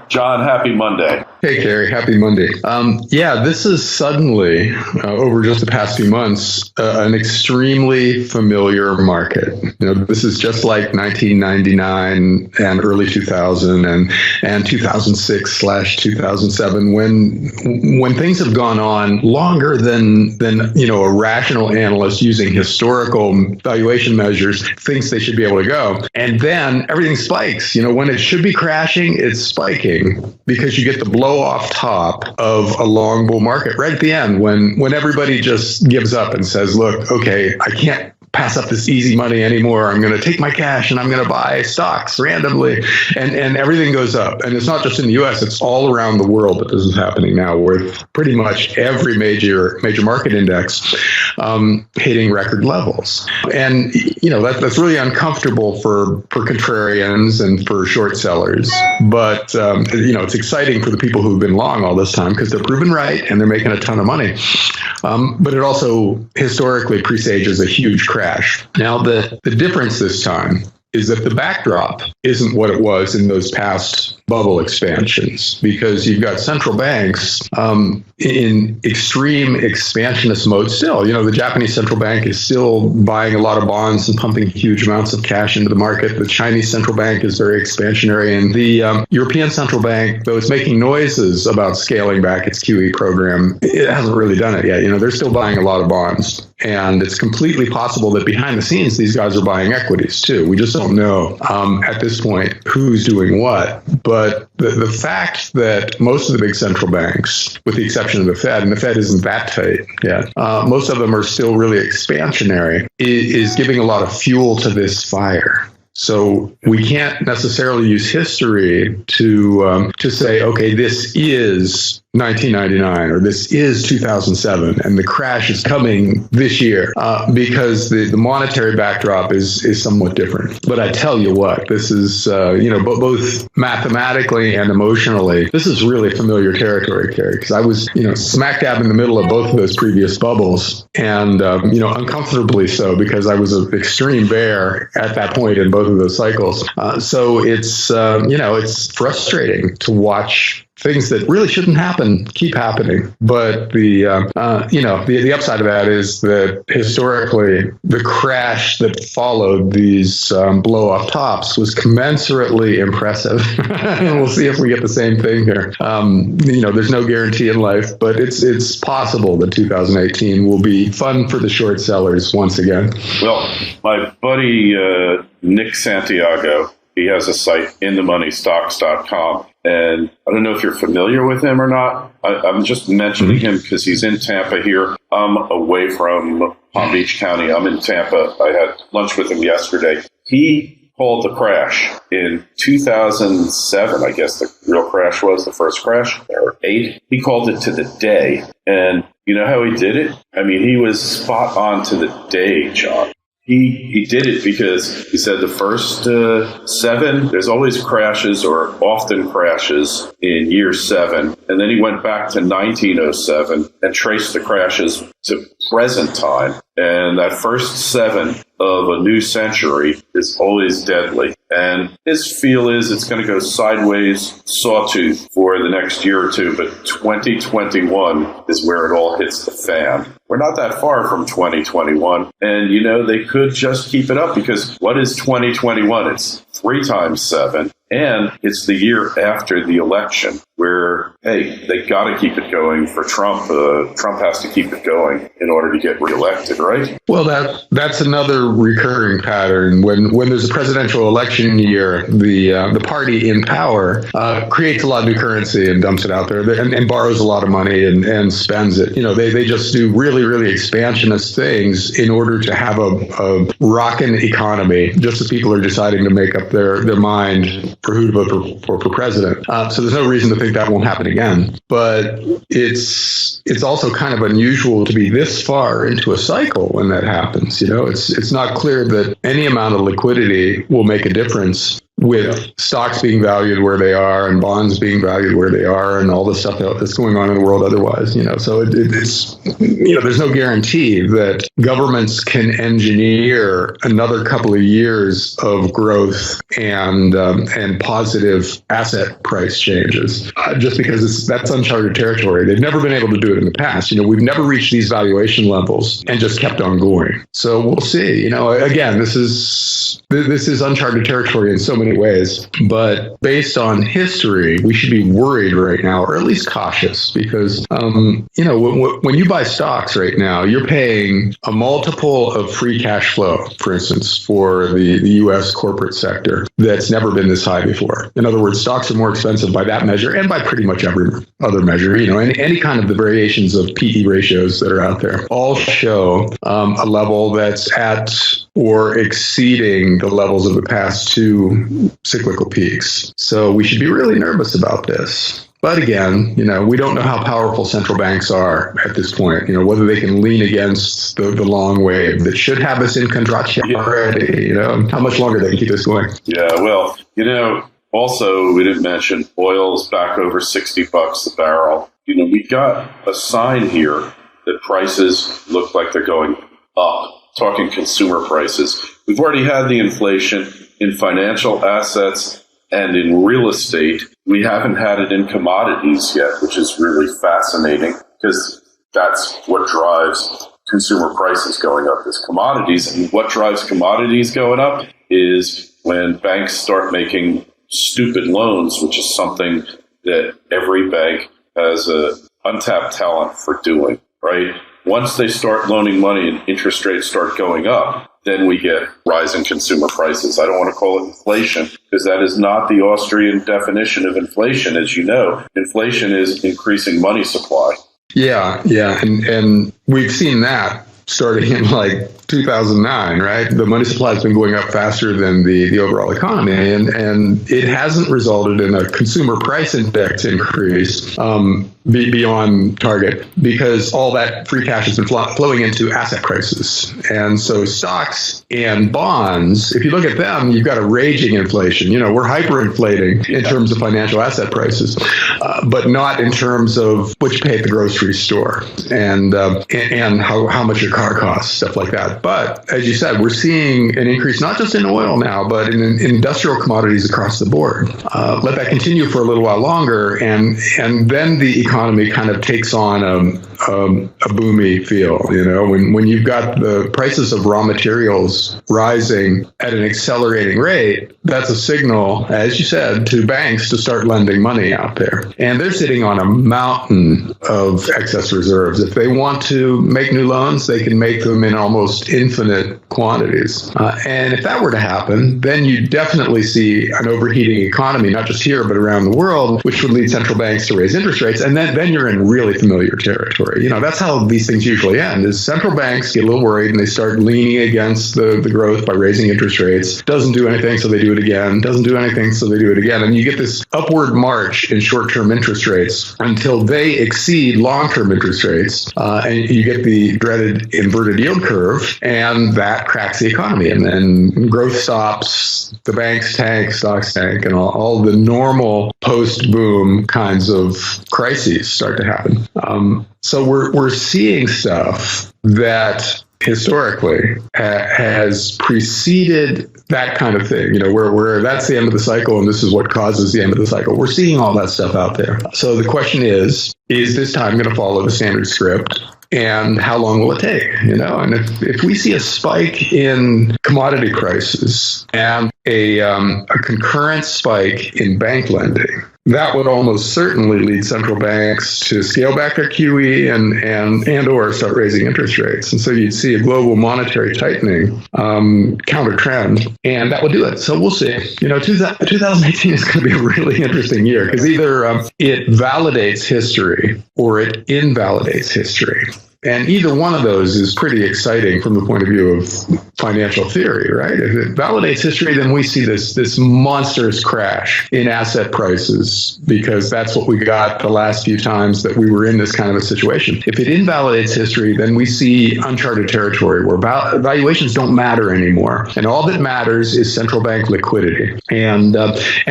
John, happy Monday. Hey, Kerry, happy Monday. This is suddenly, over just the past few months, an extremely familiar market. This is just like 1999 and early 2000 and 2006/2007 when things have gone on longer than a rational analyst using historical valuation measures thinks they should be able to go. And then everything spikes. When it should be crashing, it's spiking because you get the blow off top of a long bull market right at the end when everybody just gives up and says, look, okay, I can't pass up this easy money anymore. I'm going to take my cash and I'm going to buy stocks randomly, and everything goes up. And it's not just in the U.S., it's all around the world that this is happening now, with pretty much every major market index hitting record levels. And that's really uncomfortable for contrarians and for short sellers. But it's exciting for the people who've been long all this time because they're proven right and they're making a ton of money. But it also historically presages a huge crash. Now, the difference this time is that the backdrop isn't what it was in those past bubble expansions, because you've got central banks in extreme expansionist mode still. The Japanese central bank is still buying a lot of bonds and pumping huge amounts of cash into the market. The Chinese central bank is very expansionary. And the European central bank, though it's making noises about scaling back its QE program, it hasn't really done it yet. They're still buying a lot of bonds. And it's completely possible that behind the scenes, these guys are buying equities too. We just don't know at this point who's doing what. But the fact that most of the big central banks, with the exception of the Fed, and the Fed isn't that tight yet, most of them are still really expansionary, is giving a lot of fuel to this fire. So we can't necessarily use history to say, okay, this is 1999 or this is 2007 and the crash is coming this year, because the monetary backdrop is somewhat different. But I tell you what, this is both mathematically and emotionally, this is really familiar territory, Kerry, because I was smack dab in the middle of both of those previous bubbles, and uncomfortably so, because I was an extreme bear at that point in both of those cycles. So it's it's frustrating to watch things that really shouldn't happen keep happening. But the upside of that is that historically the crash that followed these blow off tops was commensurately impressive. And we'll see if we get the same thing here. There's no guarantee in life, but it's possible that 2018 will be fun for the short sellers once again. Well, my buddy Nick Santiago, he has a site, inthemoneystocks.com. And I don't know if you're familiar with him or not. I'm just mentioning him because he's in Tampa here. I'm away from Palm Beach County. I'm in Tampa. I had lunch with him yesterday. He called the crash in 2007. I guess the real crash was the first crash, or 8. He called it to the day. And you know how he did it? I mean, he was spot on to the day, John. He did it because he said the first 7, there's always crashes or often crashes in year 7. And then he went back to 1907 and traced the crashes to present time. And that first 7 of a new century is always deadly. And his feel is it's going to go sideways, sawtooth for the next year or two. But 2021 is where it all hits the fan. We're not that far from 2021. And, they could just keep it up, because what is 2021? It's 3 times 7. And it's the year after the election where, hey, they got to keep it going for Trump. Trump has to keep it going in order to get reelected, right? Well, that's another recurring pattern. When there's a presidential election year, the party in power creates a lot of new currency and dumps it out there and borrows a lot of money and spends it. They just do really, really expansionist things in order to have a rockin' economy, just as people are deciding to make up their mind for who to vote for president. So there's no reason to think that won't happen again. But it's also kind of unusual to be this far into a cycle when that happens. It's not clear that any amount of liquidity will make a difference with stocks being valued where they are and bonds being valued where they are and all the stuff that's going on in the world otherwise, so it's, there's no guarantee that governments can engineer another couple of years of growth and positive asset price changes just because that's uncharted territory. They've never been able to do it in the past. We've never reached these valuation levels and just kept on going. So we'll see. Again, this is uncharted territory in so many ways, but based on history, we should be worried right now, or at least cautious, because when you buy stocks right now, you're paying a multiple of free cash flow, for instance, for the U.S. corporate sector that's never been this high before. In other words, stocks are more expensive by that measure and by pretty much every other measure. Any kind of the variations of PE ratios that are out there all show a level that's at or exceeding the levels of the past two cyclical peaks. So we should be really nervous about this. But again, we don't know how powerful central banks are at this point, whether they can lean against the long wave that should have us in contraction already, how much longer they can keep this going. Yeah, well, also we didn't mention oil's back over $60 a barrel. We got a sign here that prices look like they're going up. Talking consumer prices. We've already had the inflation in financial assets and in real estate. We haven't had it in commodities yet, which is really fascinating because that's what drives consumer prices going up is commodities. And what drives commodities going up is when banks start making stupid loans, which is something that every bank has a untapped talent for doing, right? Once they start loaning money and interest rates start going up, then we get rising consumer prices. I don't want to call it inflation because that is not the Austrian definition of inflation. As you know, inflation is increasing money supply. Yeah. And we've seen that starting in 2009, right? The money supply has been going up faster than the overall economy, and it hasn't resulted in a consumer price index increase beyond target because all that free cash has been flowing into asset prices. And so stocks and bonds, if you look at them, you've got a raging inflation. We're hyperinflating in terms of financial asset prices, but not in terms of what you pay at the grocery store and how much your car costs, stuff like that. But as you said, we're seeing an increase not just in oil now, but in industrial commodities across the board. Let that continue for a little while longer, and then the economy kind of takes on a boomy feel. When you've got the prices of raw materials rising at an accelerating rate, that's a signal, as you said, to banks to start lending money out there. And they're sitting on a mountain of excess reserves. If they want to make new loans, they can make them in almost infinite quantities. And if that were to happen, then you definitely see an overheating economy, not just here, but around the world, which would lead central banks to raise interest rates. And then you're in really familiar territory. That's how these things usually end, is central banks get a little worried and they start leaning against the growth by raising interest rates. Doesn't do anything, so they do it again. Doesn't do anything, so they do it again. And you get this upward march in short-term interest rates until they exceed long-term interest rates. And you get the dreaded inverted yield curve, and that cracks the economy. And then growth stops, the banks tank, stocks tank, and all the normal post-boom kinds of crises start to happen. So we're seeing stuff that historically has preceded that kind of thing, where that's the end of the cycle and this is what causes the end of the cycle. We're seeing all that stuff out there. So the question is this time going to follow the standard script? And how long will it take? And if we see a spike in commodity prices and a concurrent spike in bank lending, that would almost certainly lead central banks to scale back their QE and or start raising interest rates. And so you'd see a global monetary tightening counter trend, and that would do it. So we'll see. 2018 is going to be a really interesting year because either it validates history or it invalidates history. And either one of those is pretty exciting from the point of view of financial theory, right? If it validates history, then we see this monstrous crash in asset prices, because that's what we got the last few times that we were in this kind of a situation. If it invalidates history, then we see uncharted territory where valuations don't matter anymore. And all that matters is central bank liquidity. And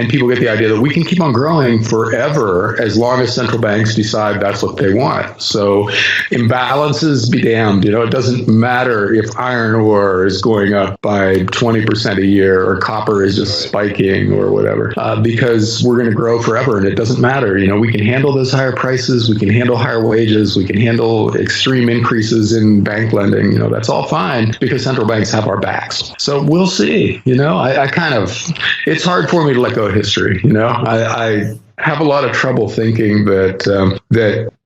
people get the idea that we can keep on growing forever as long as central banks decide that's what they want. So imbalances be damned. It doesn't matter if iron ore is going up by 20% a year or copper is just spiking or whatever, because we're going to grow forever and it doesn't matter. We can handle those higher prices. We can handle higher wages. We can handle extreme increases in bank lending. That's all fine because central banks have our backs. So we'll see. It's hard for me to let go of history. I have a lot of trouble thinking that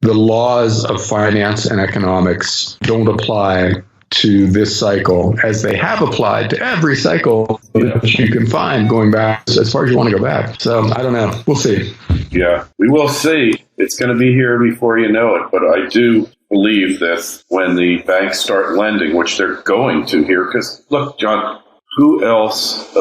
the laws of finance and economics don't apply to this cycle as they have applied to every cycle that you can find going back as far as you want to go back. So I don't know. We'll see. Yeah, we will see. It's going to be here before you know it. But I do believe that when the banks start lending, which they're going to here, because look, John, who else,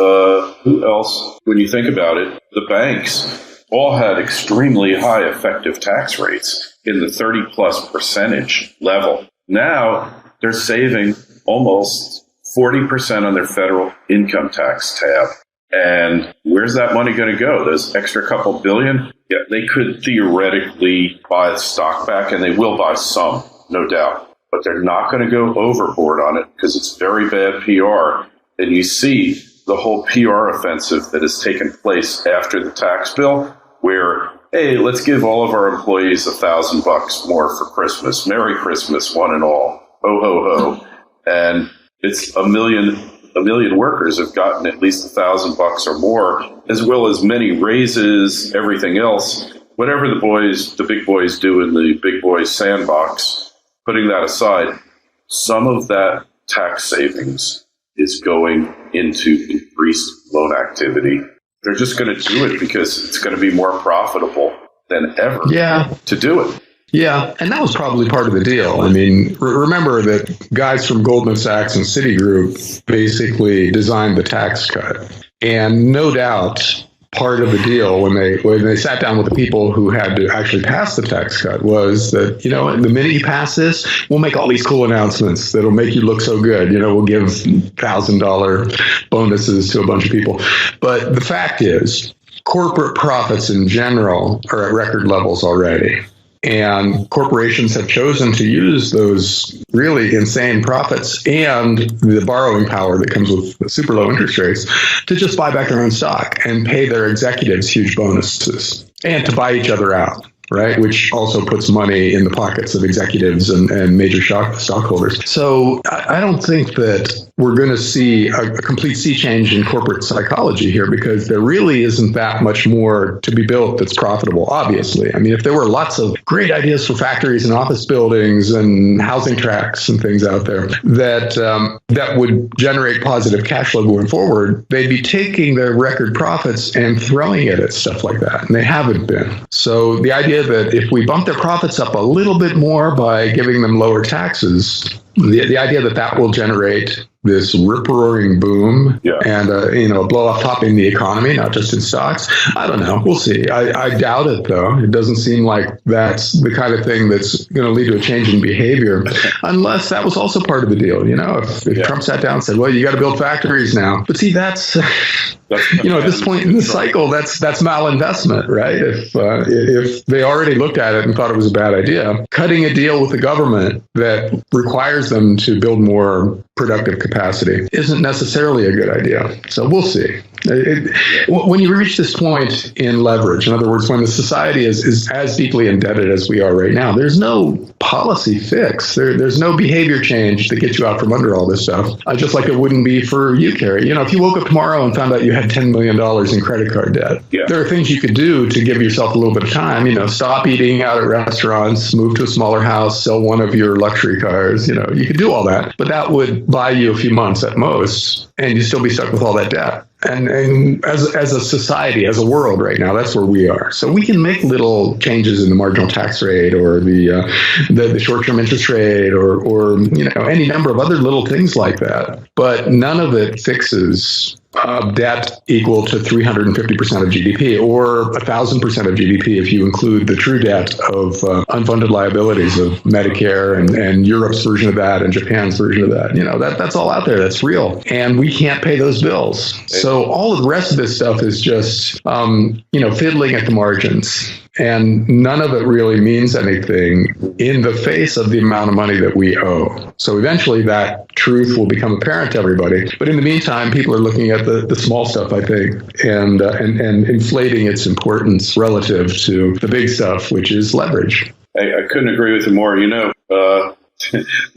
when you think about it, the banks all had extremely high effective tax rates in the 30+% level. Now they're saving almost 40% on their federal income tax tab. And where's that money going to go? Those extra couple billion? Yeah, they could theoretically buy the stock back, and they will buy some, no doubt. But they're not going to go overboard on it because it's very bad PR. And you see the whole PR offensive that has taken place after the tax bill, where, hey, let's give all of our employees $1,000 more for Christmas. Merry Christmas, one and all. Ho, ho, ho. And it's a million workers have gotten at least $1,000 or more, as well as many raises, everything else. Whatever the big boys do in the big boys sandbox, putting that aside, some of that tax savings is going into increased loan activity. They're just going to do it because it's going to be more profitable than ever to do it. Yeah, and that was probably part of the deal. I mean, remember that guys from Goldman Sachs and Citigroup basically designed the tax cut. And no doubt, part of the deal when they sat down with the people who had to actually pass the tax cut was that, the minute you pass this, we'll make all these cool announcements that'll make you look so good. We'll give $1,000 bonuses to a bunch of people. But the fact is, corporate profits in general are at record levels already. And corporations have chosen to use those really insane profits and the borrowing power that comes with super low interest rates to just buy back their own stock and pay their executives huge bonuses and to buy each other out, right? Which also puts money in the pockets of executives and major stockholders. So I don't think that we're going to see a complete sea change in corporate psychology here, because there really isn't that much more to be built that's profitable, obviously. I mean, if there were lots of great ideas for factories and office buildings and housing tracts and things out there that would generate positive cash flow going forward, they'd be taking their record profits and throwing it at stuff like that. And they haven't been. So the idea that if we bump their profits up a little bit more by giving them lower taxes, the idea that will generate this rip-roaring boom and a blow-off top in the economy, not just in stocks. I don't know. We'll see. I doubt it, though. It doesn't seem like that's the kind of thing that's going to lead to a change in behavior, unless that was also part of the deal. If Trump sat down and said, well, you got to build factories now. But see, that's at this point in the cycle, that's malinvestment, right? If they already looked at it and thought it was a bad idea, cutting a deal with the government that requires them to build more productive capacity isn't necessarily a good idea. So we'll see. When you reach this point in leverage, in other words, when the society is as deeply indebted as we are right now, there's no policy fix. There's no behavior change that gets you out from under all this stuff. Just like it wouldn't be for you, Carrie. If you woke up tomorrow and found out you had $10 million in credit card debt, there are things you could do to give yourself a little bit of time. Stop eating out at restaurants, move to a smaller house, sell one of your luxury cars. You could do all that, but that would buy you a few months at most, and you'd still be stuck with all that debt. And as a society, as a world right now, that's where we are. So we can make little changes in the marginal tax rate or the short-term interest rate or any number of other little things like that. But none of it fixes debt equal to 350% of GDP or 1,000% of GDP if you include the true debt of unfunded liabilities of Medicare and Europe's version of that and Japan's version of that. That's all out there. That's real. And we can't pay those bills. So all of the rest of this stuff is just, fiddling at the margins. And none of it really means anything in the face of the amount of money that we owe. So eventually that truth will become apparent to everybody. But in the meantime, people are looking at the small stuff, I think, and inflating its importance relative to the big stuff, which is leverage. I couldn't agree with you more. The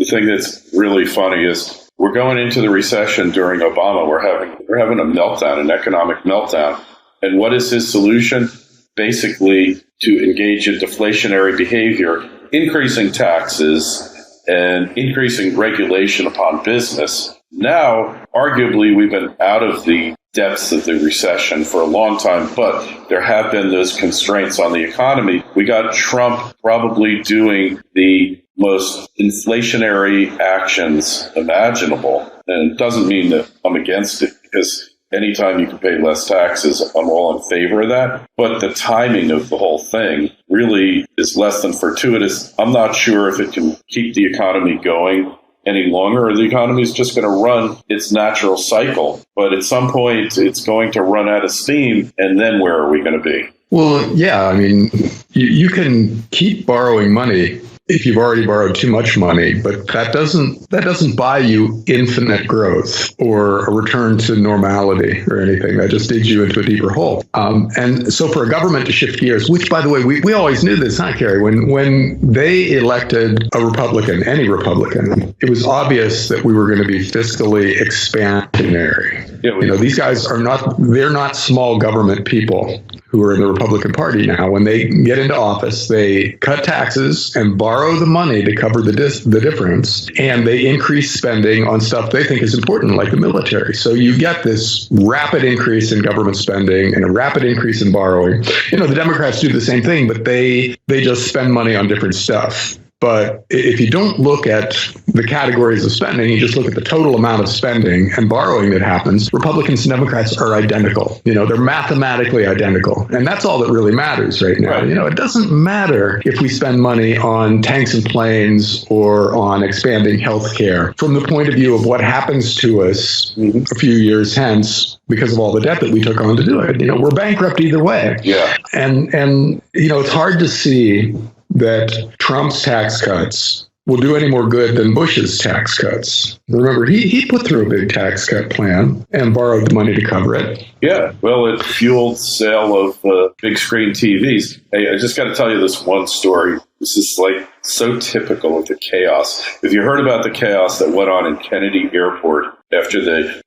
thing that's really funny is we're going into the recession during Obama. We're having a meltdown, an economic meltdown. And what is his solution? Basically, to engage in deflationary behavior, increasing taxes and increasing regulation upon business. Now, arguably, we've been out of the depths of the recession for a long time, but there have been those constraints on the economy. We got Trump probably doing the most inflationary actions imaginable. And it doesn't mean that I'm against it, because anytime you can pay less taxes, I'm all in favor of that. But the timing of the whole thing really is less than fortuitous. I'm not sure if it can keep the economy going any longer, or the economy is just going to run its natural cycle. But at some point, it's going to run out of steam, and then where are we going to be? Well, yeah, I mean, you can keep borrowing money if you've already borrowed too much money, but that doesn't buy you infinite growth or a return to normality or anything. That just digs you into a deeper hole. And so for a government to shift gears, which, by the way, we always knew this, huh, Kerry? When they elected a Republican, any Republican, it was obvious that we were going to be fiscally expansionary. Yeah, these guys they're not small government people who are in the Republican Party now. When they get into office, they cut taxes and borrow the money to cover the difference, and they increase spending on stuff they think is important, like the military. So you get this rapid increase in government spending and a rapid increase in borrowing. The Democrats do the same thing, but they just spend money on different stuff. But if you don't look at the categories of spending, you just look at the total amount of spending and borrowing that happens, Republicans and Democrats are identical. They're mathematically identical. And that's all that really matters right now. It doesn't matter if we spend money on tanks and planes or on expanding healthcare from the point of view of what happens to us a few years hence because of all the debt that we took on to do it. We're bankrupt either way. Yeah. And it's hard to see that Trump's tax cuts will do any more good than Bush's tax cuts. Remember, he put through a big tax cut plan and borrowed the money to cover it. Yeah, well, it fueled sale of big screen TVs. Hey, I just got to tell you this one story. This is so typical of the chaos. If you heard about the chaos that went on in Kennedy Airport after the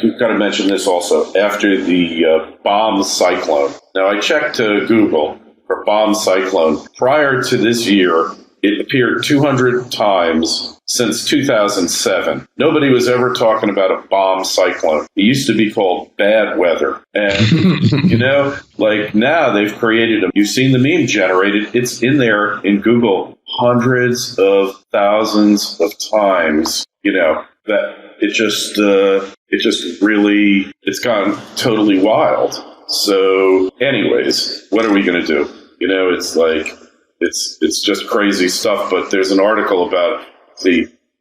you've got to mention this also, after the bomb cyclone. Now, I checked Google for bomb cyclone. Prior to this year, it appeared 200 times since 2007. Nobody was ever talking about a bomb cyclone. It used to be called bad weather. And, now they've created you've seen the meme generated. It's in there in Google hundreds of thousands of times, that it just really, it's gone totally wild. So anyways, what are we going to do? It's just crazy stuff. But there's an article about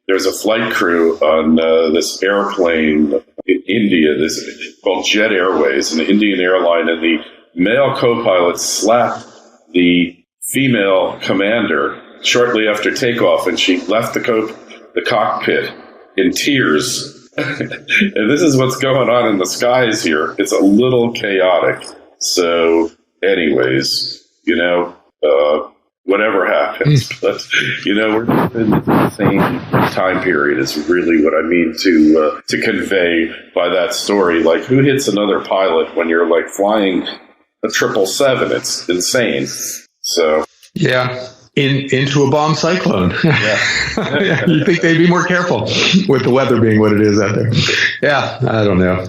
there's a flight crew on this airplane in India, this called Jet Airways, an Indian airline, and the male co-pilot slapped the female commander shortly after takeoff, and she left the cockpit in tears. And this is what's going on in the skies here. It's a little chaotic. So anyways, whatever happens. But, we're in the same time period is really what I mean to convey by that story. Like, who hits another pilot when you're flying a 777? It's insane. So. Yeah. into a bomb cyclone. Yeah. You think they'd be more careful with the weather being what it is out there. Yeah, I don't know.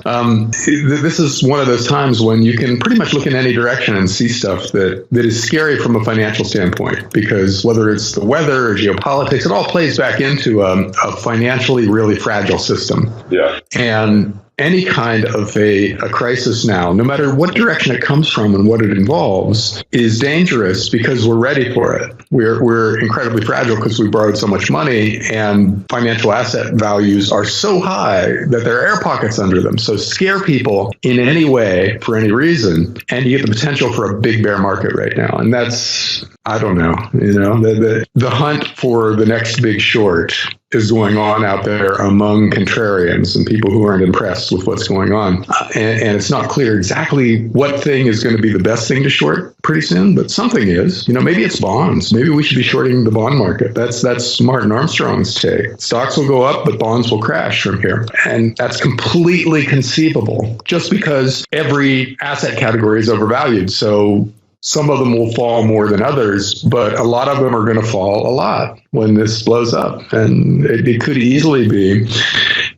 This is one of those times when you can pretty much look in any direction and see stuff that is scary from a financial standpoint, because whether it's the weather or geopolitics, it all plays back into a financially really fragile system. Yeah. And any kind of a crisis now, no matter what direction it comes from and what it involves, is dangerous because we're ready for it. We're incredibly fragile because we borrowed so much money, and financial asset values are so high that there are air pockets under them. So scare people in any way for any reason, and you get the potential for a big bear market right now. And that's, I don't know, the hunt for the next big short is going on out there among contrarians and people who aren't impressed with what's going on. And it's not clear exactly what thing is going to be the best thing to short pretty soon, but something is. Maybe it's bonds. Maybe we should be shorting the bond market. That's Martin Armstrong's take. Stocks will go up, but bonds will crash from here. And that's completely conceivable just because every asset category is overvalued. So some of them will fall more than others, but a lot of them are going to fall a lot when this blows up. And it could easily be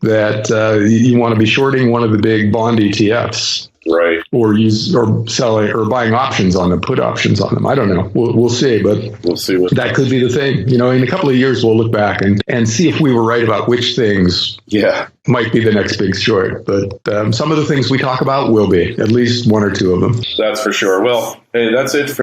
that you want to be shorting one of the big bond ETFs. Right. Or selling or buying options on them, put options on them. I don't know. We'll see, but we'll see what that could be the thing. In a couple of years, we'll look back and see if we were right about which things might be the next big short. But some of the things we talk about will be, at least one or two of them. That's for sure. Well, hey, that's it for